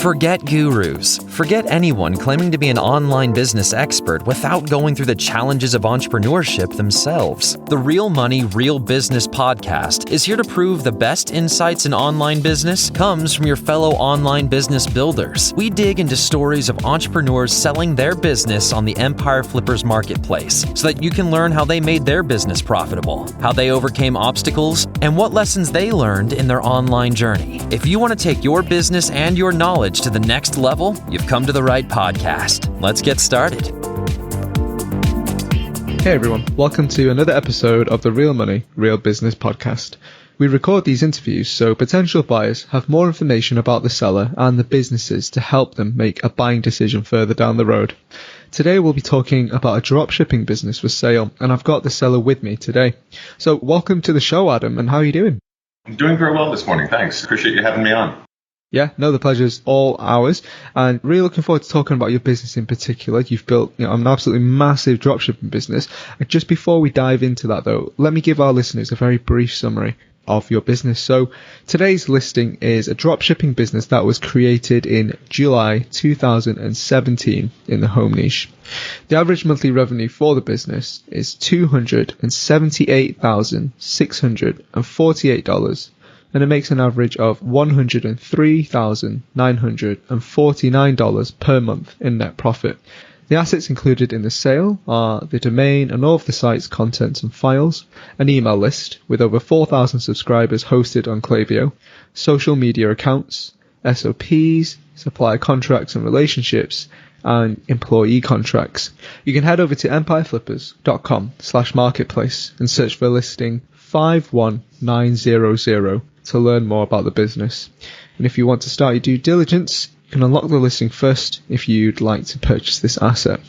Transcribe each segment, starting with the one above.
Forget gurus. Forget anyone claiming to be an online business expert without going through the challenges of entrepreneurship themselves. The Real Money, Real Business podcast is here to prove the best insights in online business comes from your fellow online business builders. We dig into stories of entrepreneurs selling their business on the Empire Flippers marketplace so that you can learn how they made their business profitable, how they overcame obstacles, and what lessons they learned in their online journey. If you want to take your business and your knowledge to the next level, you've come to the right podcast. Let's get started. Hey everyone, welcome to another episode of the Real Money, Real Business podcast. We record these interviews so potential buyers have more information about the seller and the businesses to help them make a buying decision further down the road. Today we'll be talking about a dropshipping business for sale, and I've got the seller with me today. So welcome to the show, Adam, and how are you doing? I'm doing very well this morning, thanks. Appreciate you having me on. Yeah, no, the pleasure's all ours, and really looking forward to talking about your business in particular. You've built, an absolutely massive dropshipping business. And just before we dive into that though, let me give our listeners a very brief summary of your business. So today's listing is a dropshipping business that was created in July 2017 in the home niche. The average monthly revenue for the business is $278,648. And it makes an average of $103,949 per month in net profit. The assets included in the sale are the domain and all of the site's contents and files, an email list with over 4,000 subscribers hosted on Klaviyo, social media accounts, SOPs, supplier contracts and relationships, and employee contracts. You can head over to empireflippers.com/marketplace and search for listing 51900 to learn more about the business. And if you want to start your due diligence, you can unlock the listing first if you'd like to purchase this asset.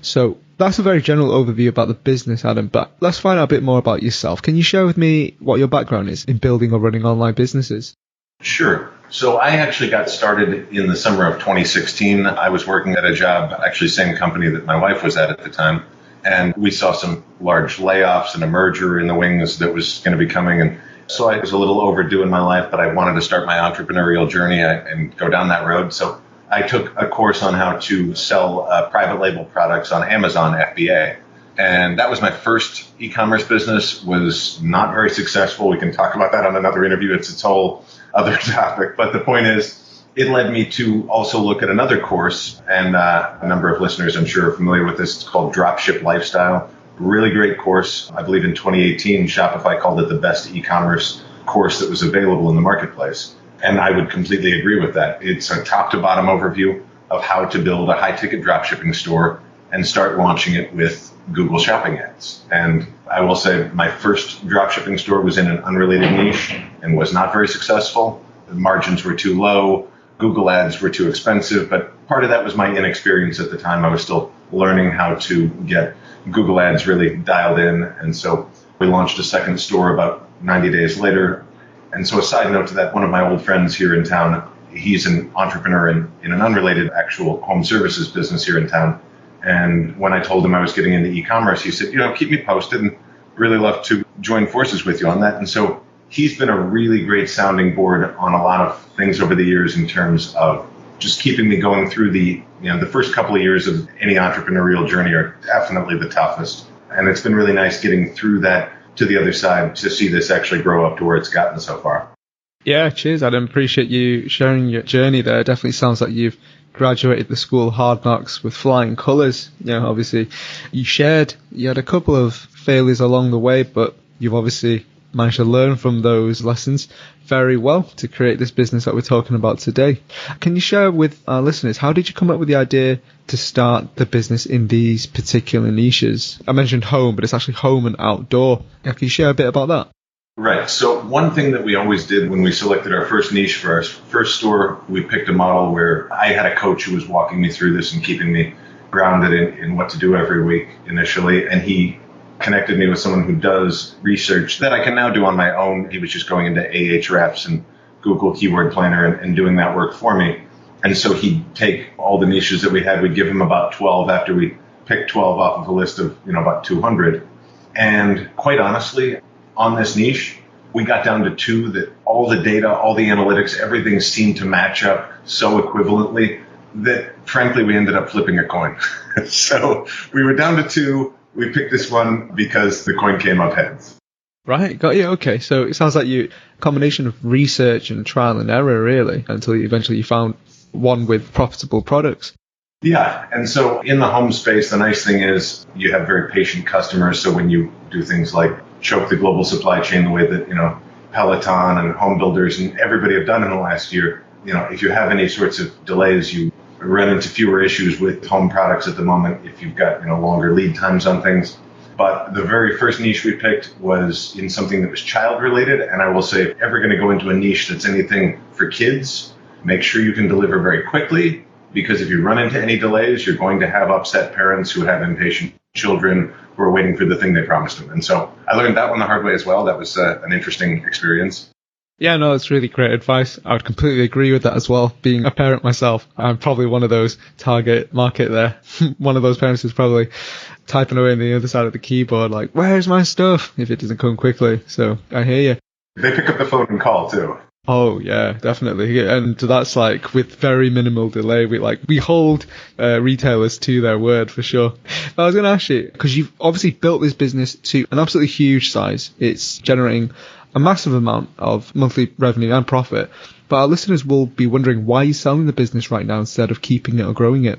So that's a very general overview about the business, Adam, but let's find out a bit more about yourself. Can you share with me what your background is in building or running online businesses? Sure. So I actually got started in the summer of 2016. I was working at a job, actually same company that my wife was at the time. And we saw some large layoffs and a merger in the wings that was going to be coming. And so I was a little overdue in my life, but I wanted to start my entrepreneurial journey and go down that road. So I took a course on how to sell private label products on Amazon FBA. And that was my first e-commerce business. Was not very successful. We can talk about that on another interview. It's its whole other topic. But the point is, it led me to also look at another course, and a number of listeners I'm sure are familiar with this. It's called Dropship Lifestyle. Really great course. I believe in 2018, Shopify called it the best e-commerce course that was available in the marketplace. And I would completely agree with that. It's a top to bottom overview of how to build a high ticket dropshipping store and start launching it with Google Shopping ads. And I will say my first dropshipping store was in an unrelated niche and was not very successful. The margins were too low. Google ads were too expensive, but part of that was my inexperience at the time. I was still learning how to get Google ads really dialed in. And so we launched a second store about 90 days later. And so a side note to that, one of my old friends here in town, he's an entrepreneur in an unrelated actual home services business here in town. And when I told him I was getting into e-commerce, he said, keep me posted and really love to join forces with you on that. And so he's been a really great sounding board on a lot of things over the years in terms of just keeping me going through the first couple of years of any entrepreneurial journey are definitely the toughest. And it's been really nice getting through that to the other side to see this actually grow up to where it's gotten so far. Yeah, cheers, Adam. Appreciate you sharing your journey there. Definitely sounds like you've graduated the school hard knocks with flying colours. Obviously you had a couple of failures along the way, but you've obviously managed to learn from those lessons very well to create this business that we're talking about today. Can you share with our listeners, how did you come up with the idea to start the business in these particular niches? I mentioned home, but it's actually home and outdoor. Can you share a bit about that? Right. So one thing that we always did when we selected our first niche for our first store, we picked a model where I had a coach who was walking me through this and keeping me grounded in what to do every week initially. And he connected me with someone who does research that I can now do on my own. He was just going into Ahrefs and Google Keyword Planner and doing that work for me. And so he'd take all the niches that we had. We'd give him about 12 after we picked 12 off of a list of, about 200. And quite honestly, on this niche, we got down to two that all the data, all the analytics, everything seemed to match up so equivalently that frankly, we ended up flipping a coin. So we were down to two. We picked this one because the coin came up heads. Right, got you. Okay, so it sounds like a combination of research and trial and error, really, until you found one with profitable products. Yeah, and so in the home space, the nice thing is you have very patient customers. So when you do things like choke the global supply chain the way that, Peloton and home builders and everybody have done in the last year, if you have any sorts of delays, you run into fewer issues with home products at the moment if you've got, longer lead times on things. But the very first niche we picked was in something that was child related. And I will say, if ever going to go into a niche that's anything for kids, make sure you can deliver very quickly, because if you run into any delays, you're going to have upset parents who have impatient children who are waiting for the thing they promised them. And so I learned that one the hard way as well. That was an interesting experience. Yeah, no, it's really great advice. I would completely agree with that as well. Being a parent myself, I'm probably one of those target market there. One of those parents who's probably typing away on the other side of the keyboard like, where's my stuff? If it doesn't come quickly. So I hear you. They pick up the phone and call too. Oh yeah, definitely. And that's like with very minimal delay. We hold retailers to their word for sure. But I was going to ask you, because you've obviously built this business to an absolutely huge size. It's generating a massive amount of monthly revenue and profit. But our listeners will be wondering why you're selling the business right now instead of keeping it or growing it.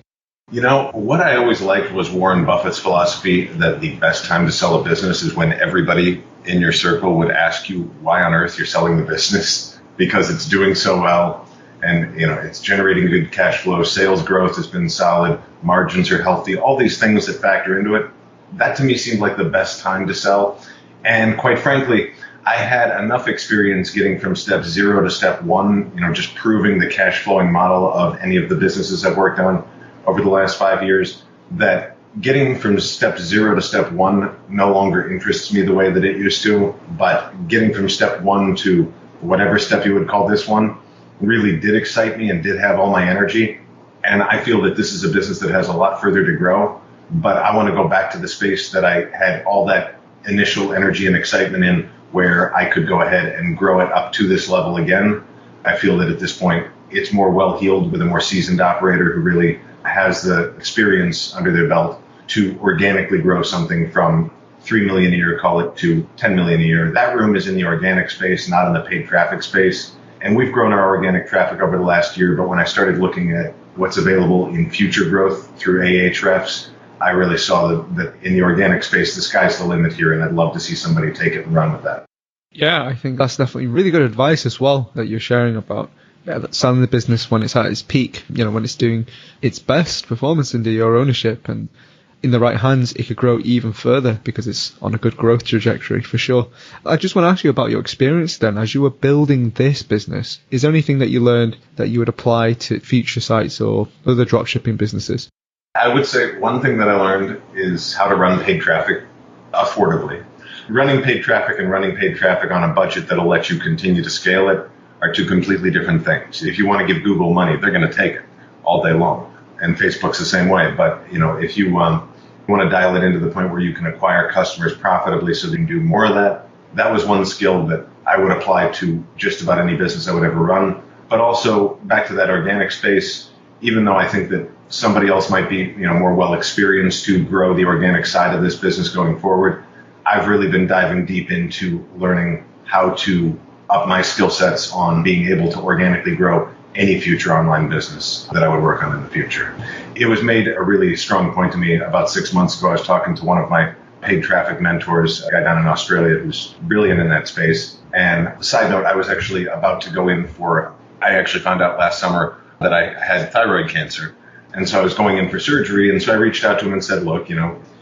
What I always liked was Warren Buffett's philosophy that the best time to sell a business is when everybody in your circle would ask you why on earth you're selling the business, because it's doing so well and it's generating good cash flow. Sales growth has been solid. Margins are healthy. All these things that factor into it. That to me seemed like the best time to sell. And quite frankly, I had enough experience getting from step 0 to step 1, just proving the cash flowing model of any of the businesses I've worked on over the last 5 years, that getting from step 0 to step 1 no longer interests me the way that it used to. But getting from step 1 to whatever step you would call this one really did excite me and did have all my energy. And I feel that this is a business that has a lot further to grow. But I want to go back to the space that I had all that initial energy and excitement in, where I could go ahead and grow it up to this level again. I feel that at this point, it's more well-heeled with a more seasoned operator who really has the experience under their belt to organically grow something from 3 million a year, call it, to 10 million a year. That room is in the organic space, not in the paid traffic space. And we've grown our organic traffic over the last year. But when I started looking at what's available in future growth through Ahrefs, I really saw that in the organic space, the sky's the limit here. And I'd love to see somebody take it and run with that. Yeah, I think that's definitely really good advice as well that you're sharing about that selling the business when it's at its peak, when it's doing its best performance under your ownership, and in the right hands, it could grow even further because it's on a good growth trajectory for sure. I just want to ask you about your experience then. As you were building this business, is there anything that you learned that you would apply to future sites or other dropshipping businesses? I would say one thing that I learned is how to run paid traffic affordably. Running paid traffic and running paid traffic on a budget that'll let you continue to scale it are two completely different things. If you want to give Google money, they're going to take it all day long. And Facebook's the same way. But, if you want to dial it into the point where you can acquire customers profitably so they can do more of that, that was one skill that I would apply to just about any business I would ever run. But also back to that organic space, even though I think that somebody else might be, more well experienced to grow the organic side of this business going forward, I've really been diving deep into learning how to up my skill sets on being able to organically grow any future online business that I would work on in the future. It was made a really strong point to me about 6 months ago. I was talking to one of my paid traffic mentors, a guy down in Australia who's brilliant in that space. And side note, I was actually about to go in I actually found out last summer that I had thyroid cancer. And so I was going in for surgery. And so I reached out to him and said, look,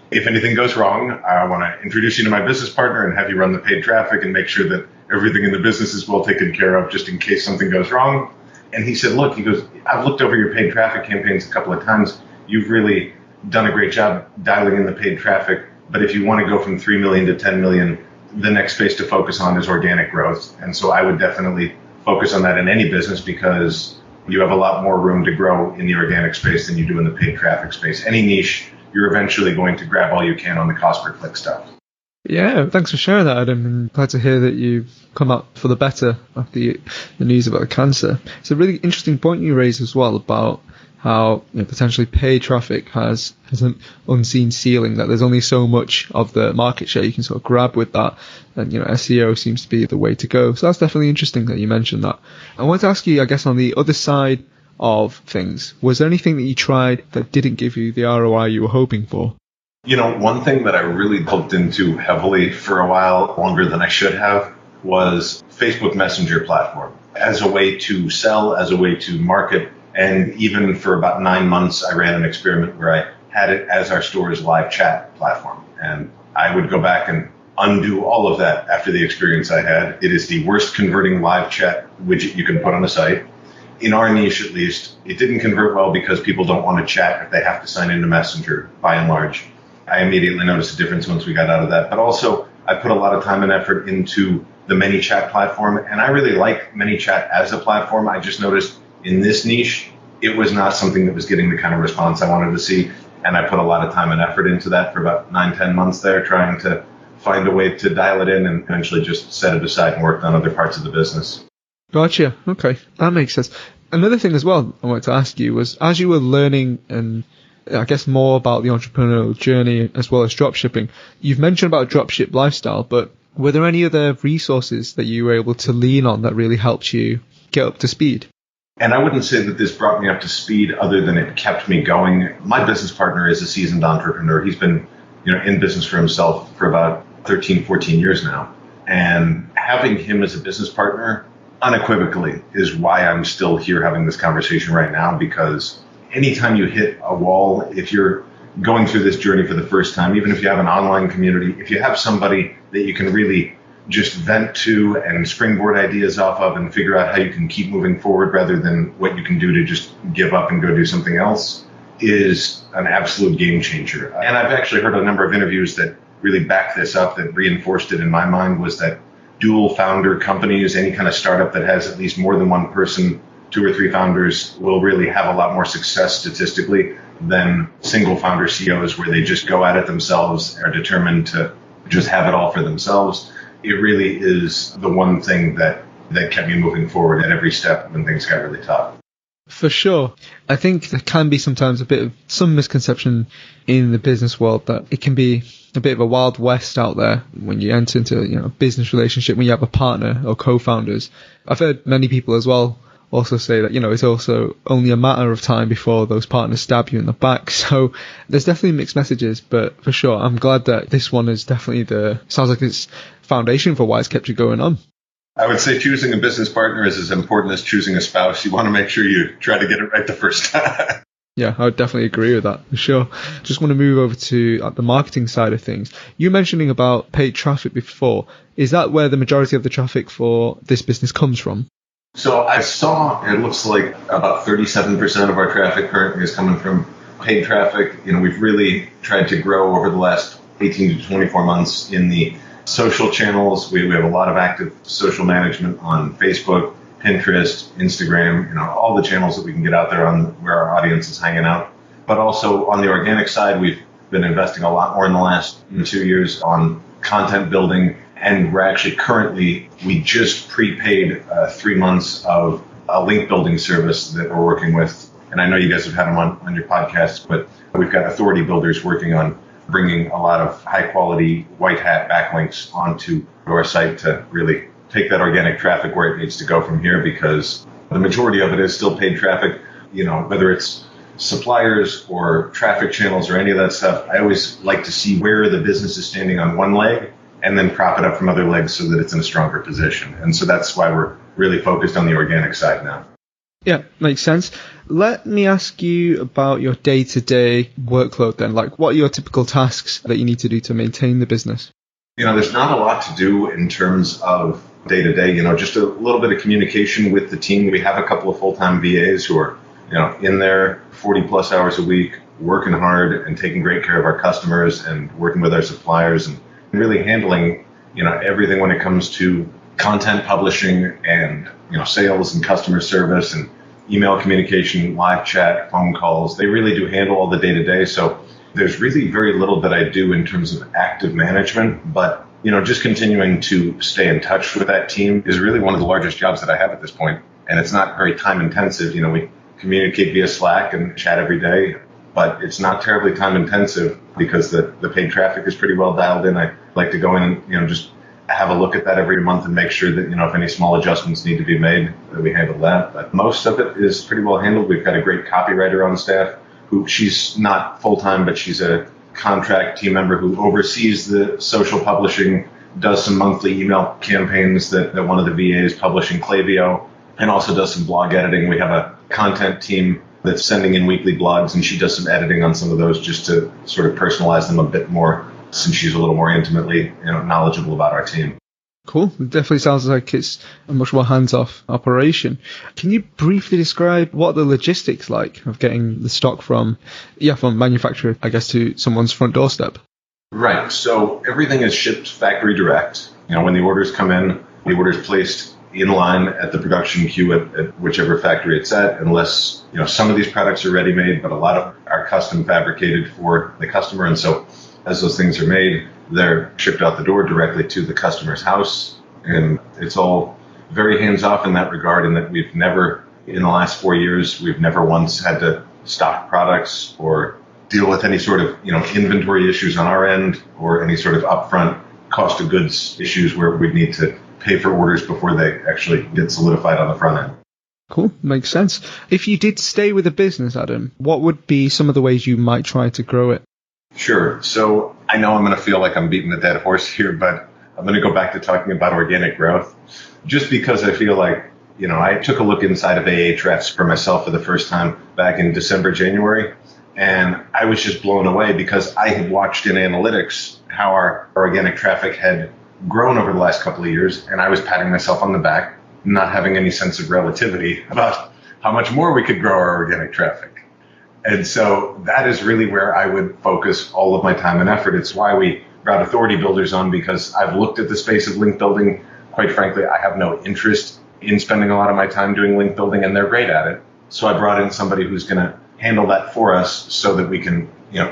if anything goes wrong, I want to introduce you to my business partner and have you run the paid traffic and make sure that everything in the business is well taken care of just in case something goes wrong. And he said, look, I've looked over your paid traffic campaigns a couple of times. You've really done a great job dialing in the paid traffic. But if you want to go from 3 million to 10 million, the next space to focus on is organic growth. And so I would definitely focus on that in any business because you have a lot more room to grow in the organic space than you do in the paid traffic space. Any niche, you're eventually going to grab all you can on the cost per click stuff. Yeah, thanks for sharing that, Adam. And glad to hear that you've come out for the better after the news about the cancer. It's a really interesting point you raised as well about how potentially paid traffic has an unseen ceiling, that there's only so much of the market share you can sort of grab with that. And, SEO seems to be the way to go. So that's definitely interesting that you mentioned that. I want to ask you, I guess, on the other side of things, was there anything that you tried that didn't give you the ROI you were hoping for? One thing that I really looked into heavily for a while, longer than I should have, was Facebook Messenger platform as a way to sell, as a way to market. And even for about 9 months, I ran an experiment where I had it as our store's live chat platform. And I would go back and undo all of that after the experience I had. It is the worst converting live chat widget you can put on a site. In our niche, at least, it didn't convert well because people don't want to chat if they have to sign into Messenger, by and large. I immediately noticed a difference once we got out of that. But also, I put a lot of time and effort into the ManyChat platform, and I really like ManyChat as a platform. I just noticed in this niche, it was not something that was getting the kind of response I wanted to see, and I put a lot of time and effort into that for about 9-10 months there, trying to find a way to dial it in, and eventually just set it aside and worked on other parts of the business. Gotcha. Okay, that makes sense. Another thing as well I wanted to ask you was, as you were learning and I guess more about the entrepreneurial journey as well as dropshipping, you've mentioned about dropship lifestyle, but were there any other resources that you were able to lean on that really helped you get up to speed? And I wouldn't say that this brought me up to speed other than it kept me going. My business partner is a seasoned entrepreneur. He's been, in business for himself for about 13, 14 years now. And having him as a business partner unequivocally is why I'm still here having this conversation right now, because anytime you hit a wall, if you're going through this journey for the first time, even if you have an online community, if you have somebody that you can really just vent to and springboard ideas off of and figure out how you can keep moving forward rather than what you can do to just give up and go do something else, is an absolute game changer. And I've actually heard a number of interviews that really back this up, that reinforced it in my mind, was that dual founder companies, any kind of startup that has at least more than one person, 2 or 3 founders, will really have a lot more success statistically than single founder CEOs where they just go at it themselves, are determined to just have it all for themselves. It really is the one thing that kept me moving forward at every step when things got really tough. For sure. I think there can be sometimes a bit of some misconception in the business world that it can be a bit of a wild west out there when you enter into a business relationship, when you have a partner or co-founders. I've heard many people as well also say that it's also only a matter of time before those partners stab you in the back. So there's definitely mixed messages, but for sure I'm glad that this one is definitely sounds like it's foundation for why it's kept you going on. I would say choosing a business partner is as important as choosing a spouse. You want to make sure you try to get it right the first time. Yeah, I would definitely agree with that, for sure. Just want to move over to the marketing side of things. You mentioning about paid traffic before. Is that where the majority of the traffic for this business comes from? So I saw, it looks like about 37% of our traffic currently is coming from paid traffic. We've really tried to grow over the last 18 to 24 months in the social channels. We have a lot of active social management on Facebook, Pinterest, Instagram, all the channels that we can get out there on where our audience is hanging out. But also on the organic side, we've been investing a lot more in the last 2 years on content building. And we're actually we just prepaid 3 months of a link building service that we're working with. And I know you guys have had them on your podcast, but we've got authority builders working on bringing a lot of high quality white hat backlinks onto our site to really take that organic traffic where it needs to go from here, because the majority of it is still paid traffic. Whether it's suppliers or traffic channels or any of that stuff, I always like to see where the business is standing on one leg and then prop it up from other legs so that it's in a stronger position. And so that's why we're really focused on the organic side now. Yeah, makes sense. Let me ask you about your day-to-day workload then. Like, what are your typical tasks that you need to do to maintain the business? There's not a lot to do in terms of day-to-day, just a little bit of communication with the team. We have a couple of full-time VAs who are, in there 40 plus hours a week, working hard and taking great care of our customers and working with our suppliers and really handling, everything when it comes to content publishing and, sales and customer service and email communication, live chat, phone calls. They really do handle all the day-to-day. So there's really very little that I do in terms of active management, but just continuing to stay in touch with that team is really one of the largest jobs that I have at this point. And it's not very time intensive. We communicate via Slack and chat every day, but it's not terribly time intensive because the paid traffic is pretty well dialed in. I like to go in and, just have a look at that every month and make sure that, if any small adjustments need to be made, that we handle that. But most of it is pretty well handled. We've got a great copywriter on staff who she's not full time, but she's a contract team member who oversees the social publishing, does some monthly email campaigns that one of the VAs publish in Klaviyo, and also does some blog editing. We have a content team that's sending in weekly blogs, and she does some editing on some of those just to sort of personalize them a bit more, since she's a little more intimately knowledgeable about our team. Cool. It definitely sounds like it's a much more hands-off operation. Can you briefly describe what the logistics like of getting the stock from manufacturer, I guess, to someone's front doorstep? Right. So everything is shipped factory direct. When the orders come in, the order is placed in line at the production queue at whichever factory it's at, unless, some of these products are ready-made, but a lot of are custom fabricated for the customer. And so as those things are made, they're shipped out the door directly to the customer's house. And it's all very hands-off in that regard, in that we've never, in the last 4 years, we've never once had to stock products or deal with any sort of, inventory issues on our end, or any sort of upfront cost of goods issues where we'd need to pay for orders before they actually get solidified on the front end. Cool. Makes sense. If you did stay with the business, Adam, what would be some of the ways you might try to grow it? Sure. So I know I'm going to feel like I'm beating a dead horse here, but I'm going to go back to talking about organic growth, just because I feel like, I took a look inside of Ahrefs for myself for the first time back in December, January, and I was just blown away because I had watched in analytics how our organic traffic had grown over the last couple of years, and I was patting myself on the back, not having any sense of relativity about how much more we could grow our organic traffic. And so that is really where I would focus all of my time and effort. It's why we brought Authority Builders on, because I've looked at the space of link building. Quite frankly, I have no interest in spending a lot of my time doing link building, and they're great at it. So I brought in somebody who's going to handle that for us so that we can,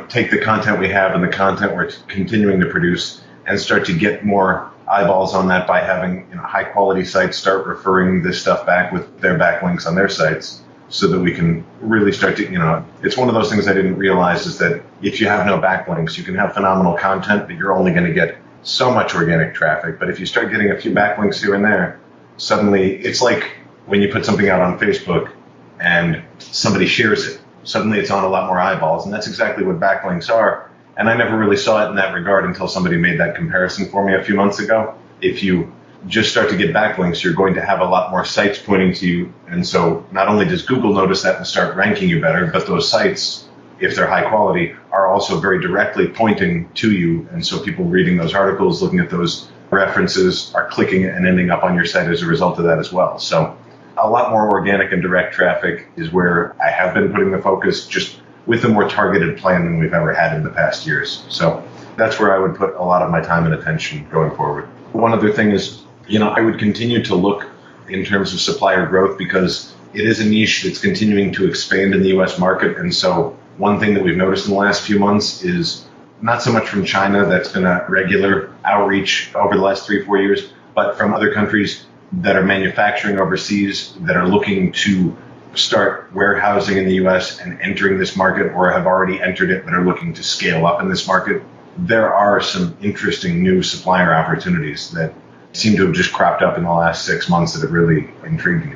take the content we have and the content we're continuing to produce and start to get more eyeballs on that by having high quality sites start referring this stuff back with their backlinks on their sites, so that we can really start to, it's one of those things I didn't realize, is that if you have no backlinks, you can have phenomenal content, but you're only going to get so much organic traffic. But if you start getting a few backlinks here and there, suddenly it's like when you put something out on Facebook and somebody shares it, suddenly it's on a lot more eyeballs. And that's exactly what backlinks are. And I never really saw it in that regard until somebody made that comparison for me a few months ago. If you just start to get backlinks, you're going to have a lot more sites pointing to you. And so not only does Google notice that and start ranking you better, but those sites, if they're high quality, are also very directly pointing to you. And so people reading those articles, looking at those references, are clicking and ending up on your site as a result of that as well. So a lot more organic and direct traffic is where I have been putting the focus, just with a more targeted plan than we've ever had in the past years. So that's where I would put a lot of my time and attention going forward. One other thing is, I would continue to look in terms of supplier growth, because it is a niche that's continuing to expand in the U.S. market. And so one thing that we've noticed in the last few months is not so much from China, that's been a regular outreach over the last 3-4 years, but from other countries that are manufacturing overseas, that are looking to start warehousing in the U.S. and entering this market, or have already entered it but are looking to scale up in this market. There are some interesting new supplier opportunities that seem to have just cropped up in the last 6 months that have really intrigued me.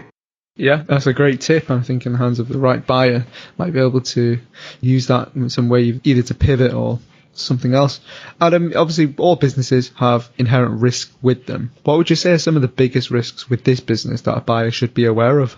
Yeah, that's a great tip. I think in the hands of the right buyer, might be able to use that in some way, either to pivot or something else. Adam, obviously all businesses have inherent risk with them. What would you say are some of the biggest risks with this business that a buyer should be aware of?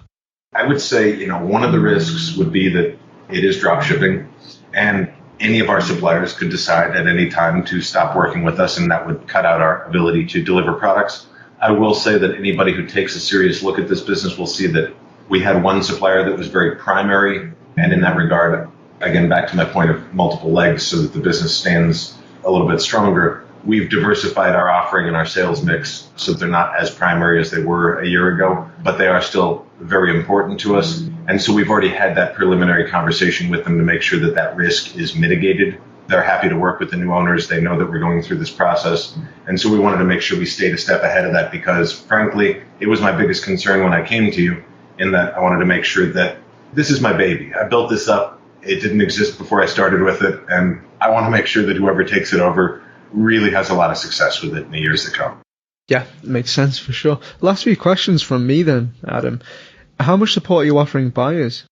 I would say, one of the risks would be that it is drop shipping, and any of our suppliers could decide at any time to stop working with us, and that would cut out our ability to deliver products. I will say that anybody who takes a serious look at this business will see that we had one supplier that was very primary, and in that regard, again, back to my point of multiple legs so that the business stands a little bit stronger, we've diversified our offering and our sales mix so that they're not as primary as they were a year ago, but they are still very important to us. And so we've already had that preliminary conversation with them to make sure that that risk is mitigated. They're happy to work with the new owners. They know that we're going through this process. And so we wanted to make sure we stayed a step ahead of that because, frankly, it was my biggest concern when I came to you, in that I wanted to make sure that this is my baby. I built this up. It didn't exist before I started with it. And I want to make sure that whoever takes it over really has a lot of success with it in the years to come. Yeah, makes sense for sure. Last few questions from me then, Adam. How much support are you offering buyers?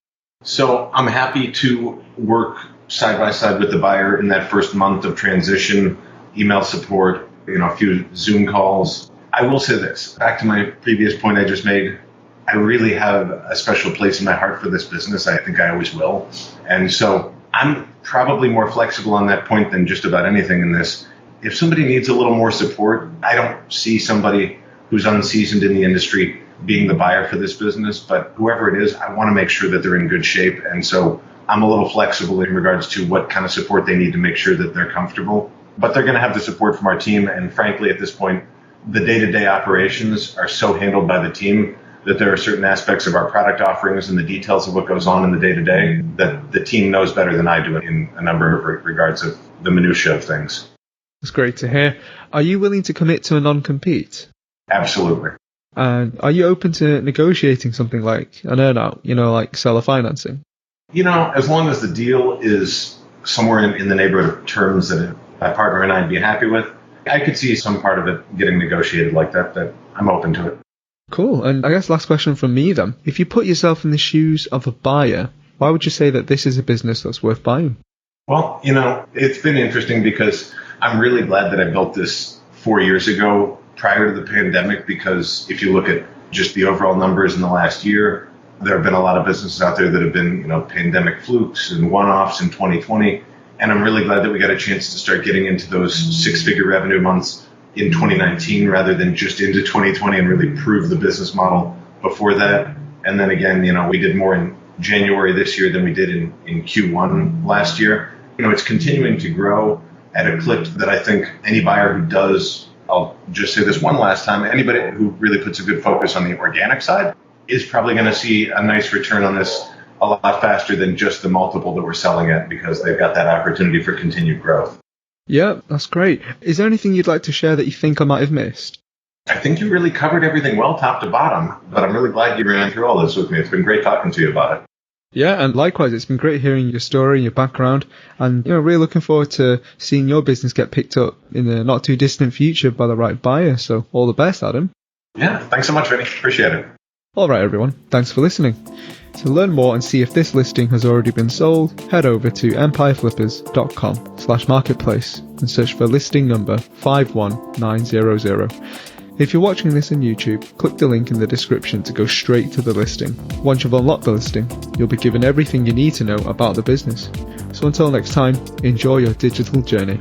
So I'm happy to work side by side with the buyer in that first month of transition, email support, a few Zoom calls. I will say this, back to my previous point I just made, I really have a special place in my heart for this business. I think I always will. And so I'm probably more flexible on that point than just about anything in this. If somebody needs a little more support, I don't see somebody who's unseasoned in the industry being the buyer for this business, but whoever it is, I want to make sure that they're in good shape. And so I'm a little flexible in regards to what kind of support they need to make sure that they're comfortable. But they're going to have the support from our team. And frankly, at this point, the day-to-day operations are so handled by the team that there are certain aspects of our product offerings and the details of what goes on in the day-to-day that the team knows better than I do in a number of regards of the minutiae of things. That's great to hear. Are you willing to commit to a non-compete? Absolutely. And are you open to negotiating something like an earn-out, like seller financing? As long as the deal is somewhere in the neighborhood of terms that my partner and I'd be happy with, I could see some part of it getting negotiated like that I'm open to it. Cool. And I guess last question from me then. If you put yourself in the shoes of a buyer, why would you say that this is a business that's worth buying? Well, it's been interesting because I'm really glad that I built this 4 years ago prior to the pandemic, because if you look at just the overall numbers in the last year, there have been a lot of businesses out there that have been, pandemic flukes and one-offs in 2020. And I'm really glad that we got a chance to start getting into those six-figure revenue months in 2019 rather than just into 2020 and really prove the business model before that. And then again, we did more in January this year than we did in Q1 last year. It's continuing to grow at a clip that I think any buyer who does, I'll just say this one last time, anybody who really puts a good focus on the organic side is probably going to see a nice return on this a lot faster than just the multiple that we're selling at, because they've got that opportunity for continued growth. Yeah, that's great. Is there anything you'd like to share that you think I might have missed? I think you really covered everything well, top to bottom, but I'm really glad you ran through all this with me. It's been great talking to you about it. Yeah, and likewise, it's been great hearing your story and your background, and really looking forward to seeing your business get picked up in the not too distant future by the right buyer. So all the best, Adam. Yeah, thanks so much, Vinny. Appreciate it. All right, everyone. Thanks for listening. To learn more and see if this listing has already been sold, head over to empireflippers.com/marketplace and search for listing number 51900. If you're watching this on YouTube, click the link in the description to go straight to the listing. Once you've unlocked the listing, you'll be given everything you need to know about the business. So until next time, enjoy your digital journey.